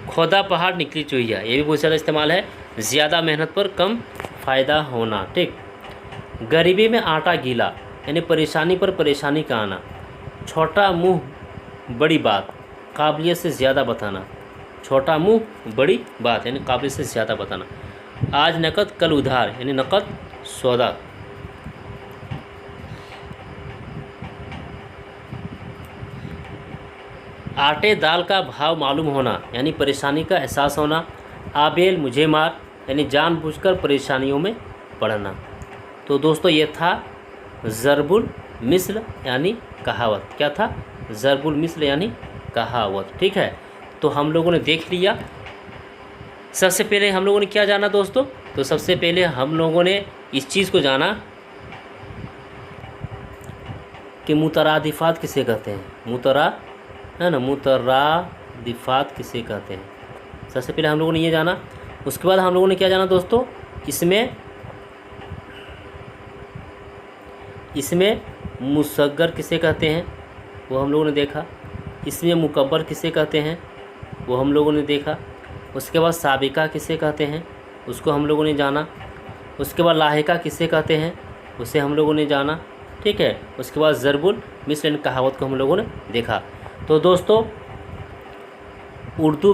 खोदा पहाड़ निकली चुहिया, ये भी बहुत ज़्यादा इस्तेमाल है। ज़्यादा मेहनत पर कम फ़ायदा होना। ठीक, गरीबी में आटा गीला, यानी परेशानी पर परेशानी का आना। छोटा मुंह बड़ी बात, काबिलियत से ज़्यादा बताना। छोटा मुंह बड़ी बात यानी काबिलियत से ज़्यादा बताना। आज नकद कल उधार, यानी नकद सौदा। आटे दाल का भाव मालूम होना, यानी परेशानी का एहसास होना। आबेल मुझे मार, यानी जानबूझकर परेशानियों में पड़ना। तो दोस्तों ये था ज़रबुल मिस्ल यानी कहावत। क्या था? ज़रबुल मिस्ल यानी कहावत। ठीक है, तो हम लोगों ने देख लिया। सबसे पहले हम लोगों ने क्या जाना दोस्तों? तो सबसे पहले हम लोगों ने इस चीज़ को जाना कि मुतरादिफ़ात किसे कहते हैं। मुतरादिफ़ात किसे कहते हैं, सबसे पहले हम लोगों ने ये जाना। उसके बाद हम लोगों ने क्या जाना दोस्तों? इसमें मुसग्गर किसे कहते हैं, वो हम लोगों ने देखा। इसमें मुकब्बर किसे कहते हैं, वो हम लोगों ने देखा। उसके बाद साबिका किसे कहते हैं, उसको हम लोगों ने जाना। उसके बाद लाहिका किसे कहते हैं, उसे हम लोगों ने जाना। ठीक है, उसके बाद ज़रबुल मिस्ल कहावत को हम लोगों ने देखा। तो दोस्तों उर्दू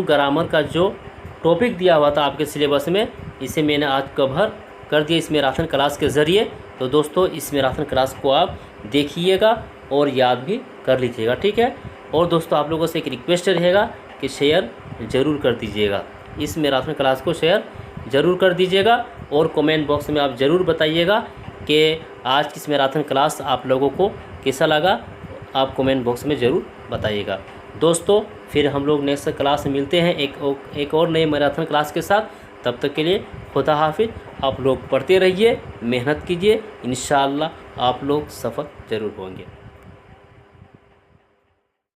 ग्रामर का जो टॉपिक दिया हुआ था आपके सिलेबस में, इसे मैंने आज कवर कर दिया इस मैराथन क्लास के ज़रिए। तो दोस्तों इस मैराथन क्लास को आप देखिएगा और याद भी कर लीजिएगा। ठीक है, और दोस्तों आप लोगों से एक रिक्वेस्ट रहेगा कि शेयर ज़रूर कर दीजिएगा, इस मैराथन क्लास को शेयर ज़रूर कर दीजिएगा। और कमेंट बॉक्स में आप ज़रूर बताइएगा कि आज की इस मैराथन क्लास आप लोगों को कैसा लगा, आप कमेंट बॉक्स में ज़रूर बताइएगा। दोस्तों फिर हम लोग नेक्स्ट क्लास में मिलते हैं एक और नए मैराथन क्लास के साथ। तब तक के लिए खुदा हाफिज़। आप लोग पढ़ते रहिए, मेहनत कीजिए, इंशाअल्लाह आप लोग सफल ज़रूर होंगे।